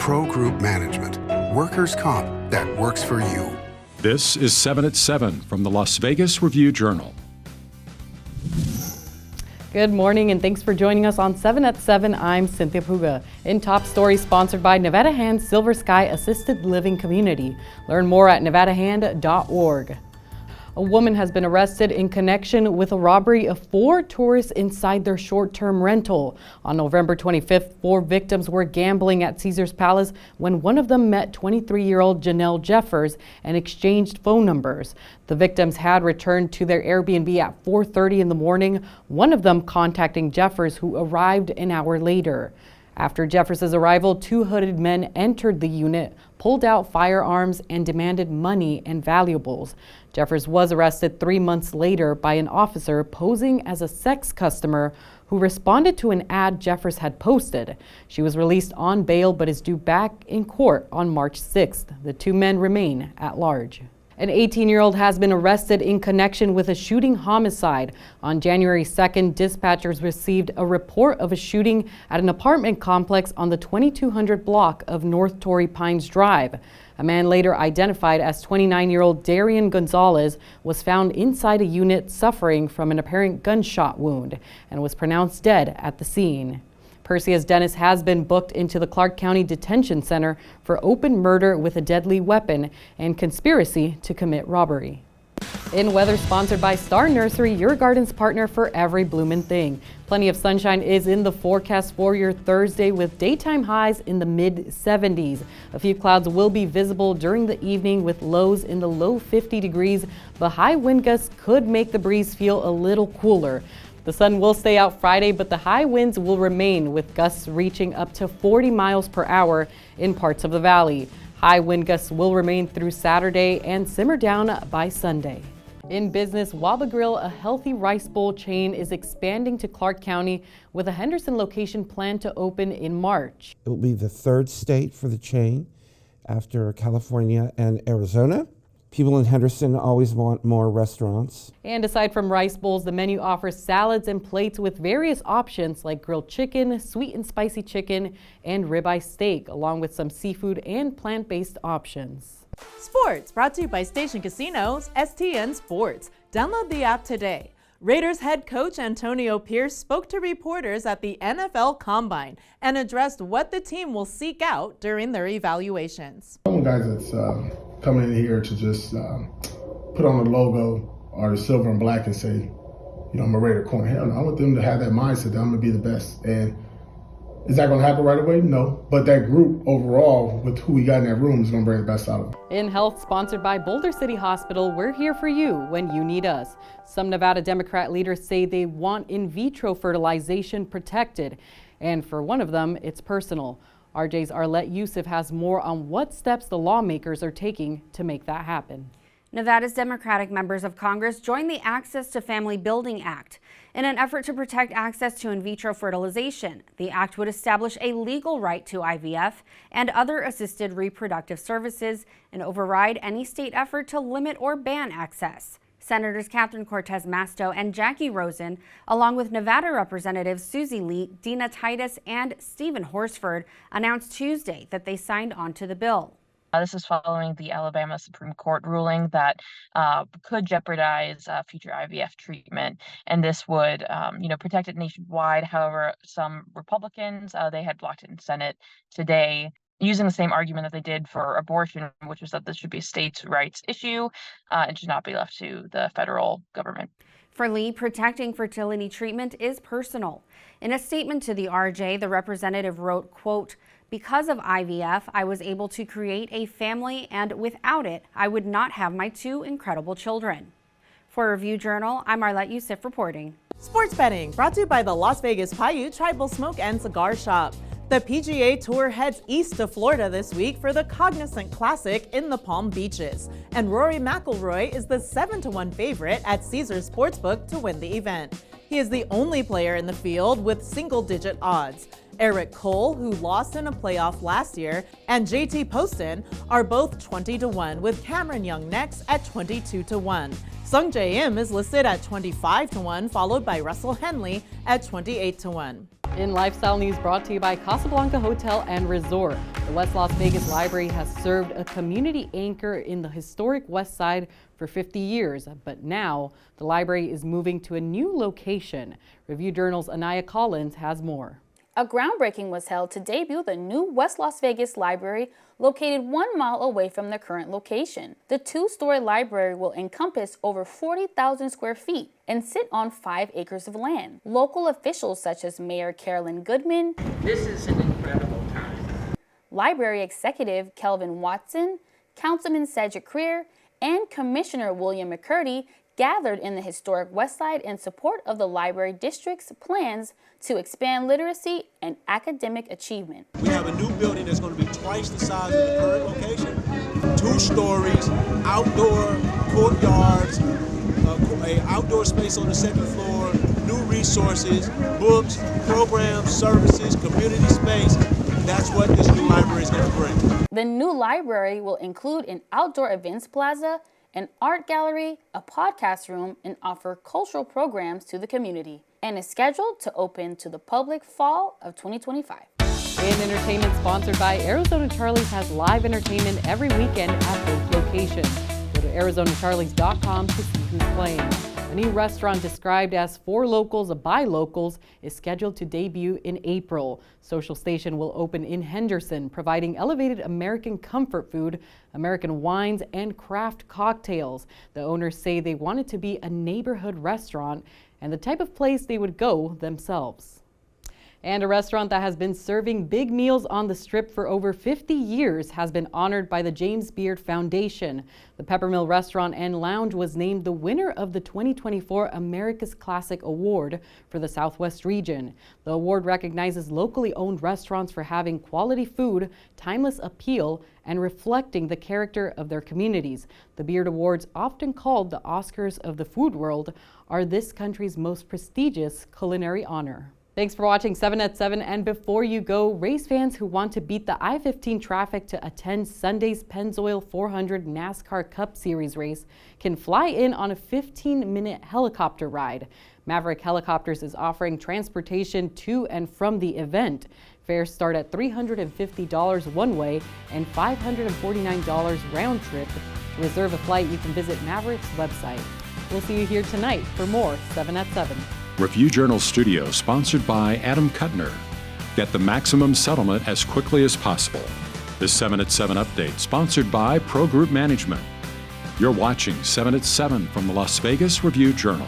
Pro Group Management. Workers' comp that works for you. This is 7 at 7 from the Las Vegas Review-Journal. Good morning and thanks for joining us on 7 at 7. I'm Cynthia Puga. In top stories sponsored by Nevada Hand Silver Sky Assisted Living Community. Learn more at nevadahand.org. A woman has been arrested in connection with a robbery of 4 tourists inside their short-term rental. On November 25th, 4 victims were gambling at Caesars Palace when one of them met 23-year-old Janelle Jeffers and exchanged phone numbers. The victims had returned to their Airbnb at 4:30 in the morning, one of them contacting Jeffers, who arrived an hour later. After Jeffers' arrival, 2 hooded men entered the unit, pulled out firearms, and demanded money and valuables. Jeffers was arrested 3 months later by an officer posing as a sex customer who responded to an ad Jeffers had posted. She was released on bail but is due back in court on March 6th. The 2 men remain at large. An 18-year-old has been arrested in connection with a shooting homicide. On January 2nd, dispatchers received a report of a shooting at an apartment complex on the 2200 block of North Torrey Pines Drive. A man later identified as 29-year-old Darian Gonzalez was found inside a unit suffering from an apparent gunshot wound and was pronounced dead at the scene. Perseus Dennis has been booked into the Clark County Detention Center for open murder with a deadly weapon and conspiracy to commit robbery. In weather sponsored by Star Nursery, your garden's partner for every bloomin' thing. Plenty of sunshine is in the forecast for your Thursday with daytime highs in the mid-70s. A few clouds will be visible during the evening with lows in the low 50 degrees, but high wind gusts could make the breeze feel a little cooler. The sun will stay out Friday, but the high winds will remain with gusts reaching up to 40 miles per hour in parts of the valley. High wind gusts will remain through Saturday and simmer down by Sunday. In business, Waba Grill, a healthy rice bowl chain, is expanding to Clark County with a Henderson location planned to open in March. It will be the 3rd state for the chain after California and Arizona. People in Henderson always want more restaurants. And aside from rice bowls, the menu offers salads and plates with various options like grilled chicken, sweet and spicy chicken, and ribeye steak, along with some seafood and plant-based options. Sports brought to you by Station Casinos, STN Sports. Download the app today. Raiders head coach Antonio Pierce spoke to reporters at the NFL Combine and addressed what the team will seek out during their evaluations. Some guys that's coming in here to just put on the logo or the silver and black and say, you know, I'm a Raider corner. Hell no, I want them to have that mindset that I'm going to be the best. And is that going to happen right away? No. But that group overall, with who we got in that room, is going to bring the best out of them. In health, sponsored by Boulder City Hospital, we're here for you when you need us. Some Nevada Democrat leaders say they want in vitro fertilization protected. And for one of them, it's personal. RJ's Arlette Yusuf has more on what steps the lawmakers are taking to make that happen. Nevada's Democratic members of Congress joined the Access to Family Building Act. In an effort to protect access to in vitro fertilization, the act would establish a legal right to IVF and other assisted reproductive services and override any state effort to limit or ban access. Senators Catherine Cortez Masto and Jackie Rosen, along with Nevada Representatives Susie Lee, Dina Titus, and Stephen Horsford, announced Tuesday that they signed on to the bill. This is following the Alabama Supreme Court ruling that could jeopardize future IVF treatment, and this would, protect it nationwide. However, some Republicans, they had blocked it in Senate today, using the same argument that they did for abortion, which was that this should be a states' rights issue and should not be left to the federal government. For Lee, protecting fertility treatment is personal. In a statement to the RJ, the representative wrote, quote, "Because of IVF, I was able to create a family, and without it, I would not have my 2 incredible children." For Review Journal, I'm Arlette Yusuf reporting. Sports betting brought to you by the Las Vegas Paiute Tribal Smoke and Cigar Shop. The PGA Tour heads east to Florida this week for the Cognizant Classic in the Palm Beaches. And Rory McIlroy is the 7-1 favorite at Caesars Sportsbook to win the event. He is the only player in the field with single-digit odds. Eric Cole, who lost in a playoff last year, and JT Poston are both 20-1, with Cameron Young next at 22-1. Sung Jae Im is listed at 25-1, followed by Russell Henley at 28-1. In lifestyle news brought to you by Casablanca Hotel and Resort, the West Las Vegas Library has served a community anchor in the historic West Side for 50 years, but now the library is moving to a new location. Review Journal's Anaya Collins has more. A groundbreaking was held to debut the new West Las Vegas Library, located 1 mile away from the current location. The two-story library will encompass over 40,000 square feet and sit on 5 acres of land. Local officials such as Mayor Carolyn Goodman, "This is an incredible time." Library Executive Kelvin Watson, Councilman Cedric Creer, and Commissioner William McCurdy gathered in the historic West Side in support of the library district's plans to expand literacy and academic achievement. We have a new building that's going to be twice the size of the current location. 2 stories, outdoor courtyards, a outdoor space on the 2nd floor, new resources, books, programs, services, community space. That's what this new library is going to bring. The new library will include an outdoor events plaza, an art gallery, a podcast room, and offer cultural programs to the community, and is scheduled to open to the public fall of 2025. In entertainment sponsored by Arizona Charlie's has live entertainment every weekend at both locations. Go to ArizonaCharlies.com to see who's playing. A new restaurant described as for locals by locals is scheduled to debut in April. Social Station will open in Henderson, providing elevated American comfort food, American wines, and craft cocktails. The owners say they want it to be a neighborhood restaurant and the type of place they would go themselves. And a restaurant that has been serving big meals on the Strip for over 50 years has been honored by the James Beard Foundation. The Peppermill Restaurant and Lounge was named the winner of the 2024 America's Classic Award for the Southwest region. The award recognizes locally owned restaurants for having quality food, timeless appeal, and reflecting the character of their communities. The Beard Awards, often called the Oscars of the food world, are this country's most prestigious culinary honor. Thanks for watching 7 at 7, and before you go, race fans who want to beat the I-15 traffic to attend Sunday's Pennzoil 400 NASCAR Cup Series race can fly in on a 15-minute helicopter ride. Maverick Helicopters is offering transportation to and from the event. Fares start at $350 one way and $549 round trip. To reserve a flight, you can visit Maverick's website. We'll see you here tonight for more 7 at 7. Review Journal Studio, sponsored by Adam Kuttner. Get the maximum settlement as quickly as possible. This 7 at 7 update, sponsored by Pro Group Management. You're watching 7 at 7 from the Las Vegas Review Journal.